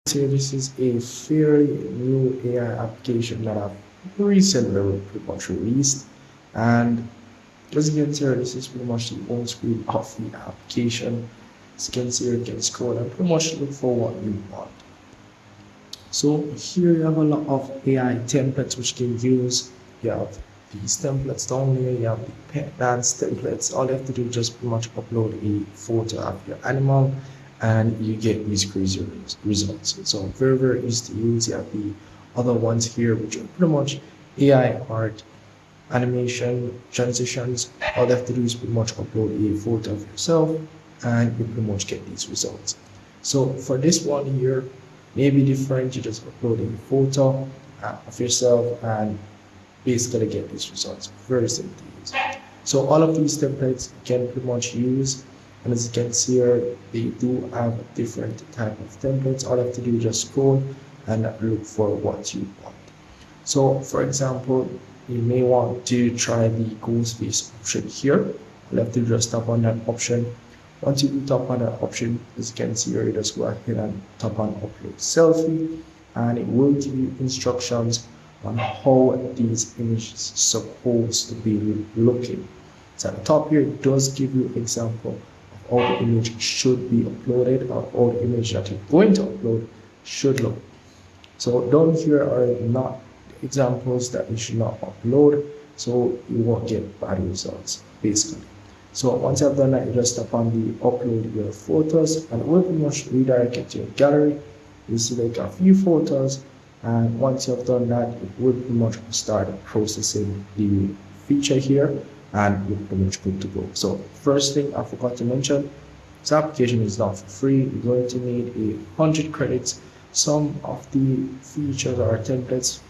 So this is a fairly new AI application that I've recently pretty much released, and as you can see, this is pretty much the home screen of the application. As you can see, you can scroll and pretty much look for what you want. So here you have a lot of AI templates which you can use. You have these templates down here, you have the pet dance templates. All you have to do is just pretty much upload a photo of your animal and you get these crazy results. So very easy to use. You have the other ones here which are pretty much AI art, animation, transitions. All you have to do is pretty much upload a photo of yourself and you pretty much get these results. So for this one here, maybe different, you just upload a photo of yourself and basically get these results. Very simple to use. So all of these templates you can pretty much use, and as you can see here, they do have different type of templates. All you have to do is just scroll and look for what you want. So for example, you may want to try the ghost face option here. You have to just tap on that option. Once you tap on that option, as you can see here, you just go ahead and tap on upload selfie, and it will give you instructions on how these images supposed to be looking. So at the top here, it does give you example of how the image should be uploaded, or how the image that you're going to upload should look. So down here are not examples that you should not upload, so you won't get bad results basically. So once I've done that, you just tap on the upload your photos and it will pretty much redirect it to your gallery. You select a few photos, and once you've done that, it will pretty much start processing the feature here and you're pretty much good to go. So first thing I forgot to mention, this application is not for free. You're going to need 100 credits. Some of the features or templates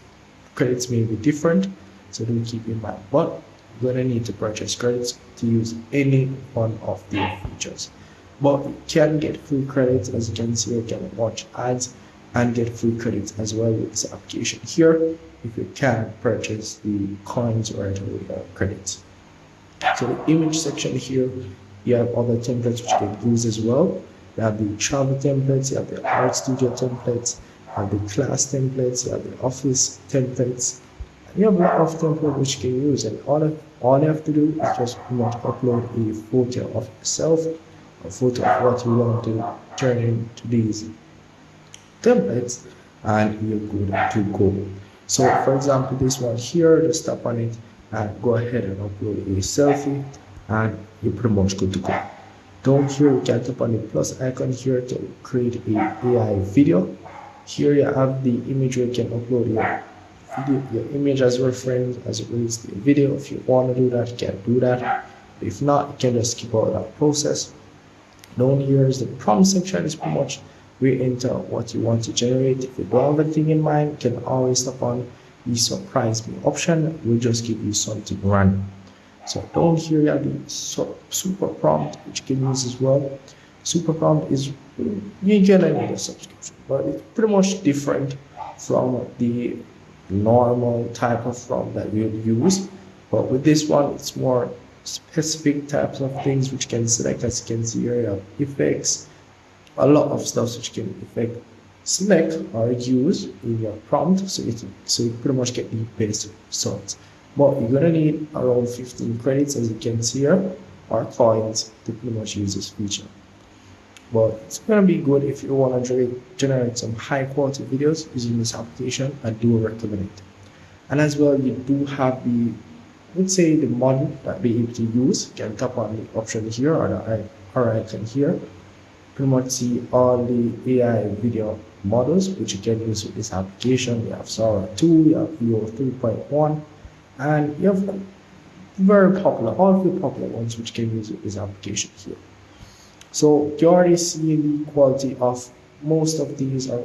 credits may be different, so do keep in mind, but you're going to need to purchase credits to use any one of the features. But you can get free credits. As you can see, you can watch ads and get free credits as well with this application here if you can purchase the coins right away or credits. So the image section here, you have other templates which you can use as well. You have the travel templates, you have the art studio templates, you have the class templates, you have the office templates. You have a lot of templates which you can use, and all you have to do is just upload a photo of yourself, a photo of what you want to turn into these templates, and you're good to go. So for example, this one here, just tap on it and go ahead and upload a selfie and you're pretty much good to go. Down here you can tap on the plus icon here to create a AI video. Here you have the image where you can upload your image as reference as it relates to the video. If you want to do that, you can do that. If not, you can just skip out that process. Down here is the prompt section. Is pretty much where you enter what you want to generate. If you don't have anything in mind, you can always tap on the surprise me option. We'll just give you something random. So down here you have the super prompt, which you can use as well. Super prompt is, you can need a subscription, but it's pretty much different from the normal type of prompt that we would use. But with this one, it's more specific types of things which can select. As you can see here, you have effects, a lot of stuff which can select or use in your prompt, so you pretty much get the best results. But you're gonna need around 15 credits, as you can see here, or coins to pretty much use this feature. But it's gonna be good if you want to generate some high quality videos using this application. I do recommend it. And as well, you do have the, let's say, the model that be able to use. You can tap on the option here or the icon here. Pretty much see all the AI video models which you can use with this application. You have Sora 2, you have Veo 3.1, and you have all the popular ones which can use with this application here. So you already see the quality of most of these are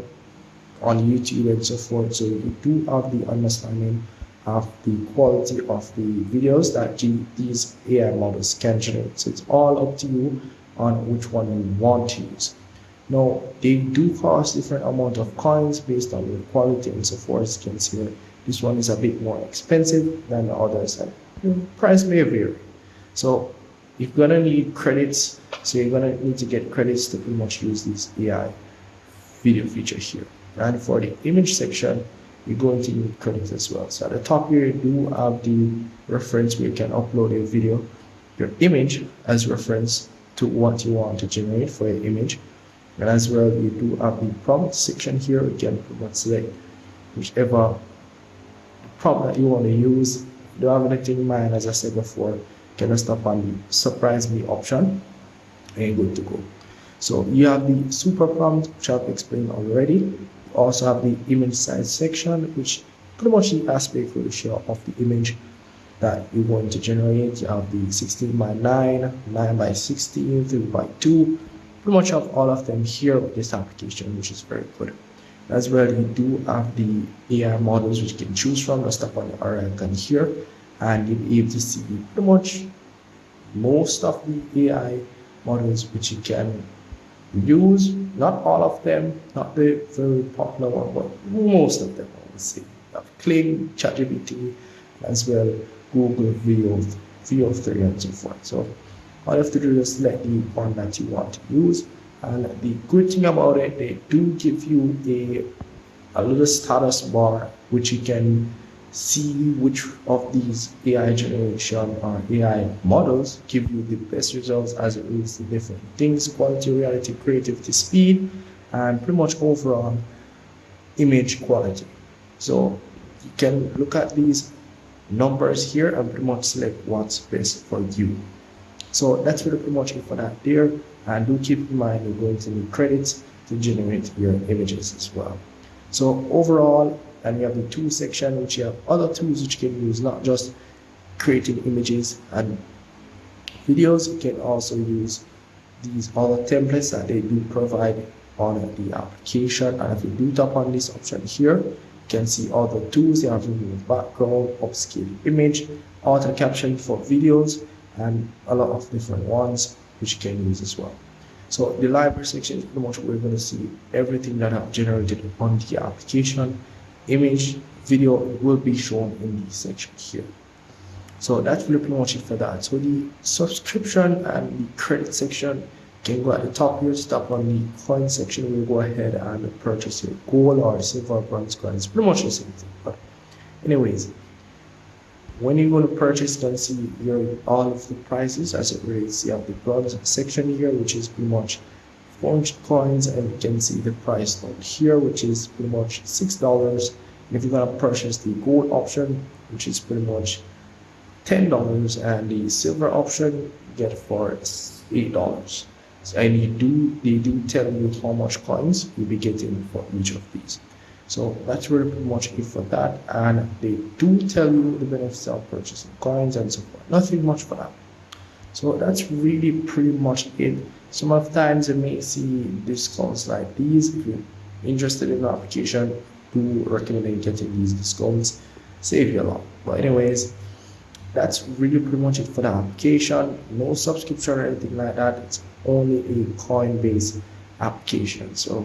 on YouTube and so forth. So you do have the understanding of the quality of the videos that these AI models can generate. So it's all up to you on which one you want to use. Now, they do cost different amount of coins based on the quality and so forth. As you can see here, this one is a bit more expensive than the others, and the price may vary. So you're gonna need credits, so you're gonna need to get credits to pretty much use these AI video feature here. And for the image section, you're going to need credits as well. So at the top here, you do have the reference where you can upload a video, your image as reference to what you want to generate for your image. And as well, you do have the prompt section here. You can pretty much select whichever prompt that you want to use. If you don't have anything in mind, as I said before, you can just tap on the surprise me option and you're good to go. So you have the super prompt, which I've explained already. You also have the image size section, which pretty much the aspect ratio of the image that you're going to generate. You have the 16 by 9, 9 by 16, 3 by 2. Pretty much have all of them here with this application, which is very good. As well, you do have the AI models which you can choose from. Just tap on the arrow icon here, and you'll be able to see pretty much most of the AI models which you can use. Not all of them, not the very popular one, but most of them, I would say. You have Kling, ChatGPT, as well Google Video 3 and so forth. So all you have to do is select the one that you want to use. And the good thing about it, they do give you a little status bar which you can see which of these AI generation or AI models give you the best results as it relates to different things: quality, reality, creativity, speed, and pretty much overall image quality. So you can look at these numbers here and pretty much select what's best for you. So that's really pretty much it for that there. And do keep in mind you're going to need credits to generate your images as well. So overall, and you have the tools section, which you have other tools which you can use, not just creating images and videos. You can also use these other templates that they do provide on the application. And if you do tap on this option here, you can see all the tools. You have remove background, upscale image, auto caption for videos, and a lot of different ones which you can use as well. So the library section is pretty much where we're going to see everything that I've generated on the application. Image, video will be shown in the section here. So that's really pretty much it for that. So the subscription and the credit section, you can go at the top here, tap on the coin section. We'll go ahead and purchase your gold or silver bronze coins. Pretty much the same thing. But anyways, when you're going to purchase, you can see here all of the prices as it relates. You have the bronze section here, which is pretty much 400 coins, and you can see the price down here, which is pretty much $6. And if you're going to purchase the gold option, which is pretty much $10, and the silver option you get for $8. So, and they do tell you how much coins you'll be getting for each of these. So that's really pretty much it for that, and they do tell you the benefits of purchasing coins and so forth. Nothing much for that. So that's really pretty much it. Some of the times you may see discounts like these. If you're interested in the application, do recommend getting these discounts. Save you a lot. But anyways, that's really pretty much it for the application. No subscription or anything like that. It's only a coin-based application. So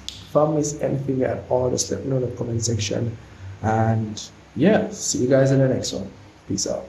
if I miss anything at all, just let me know in the comment section. And yeah, see you guys in the next one. Peace out.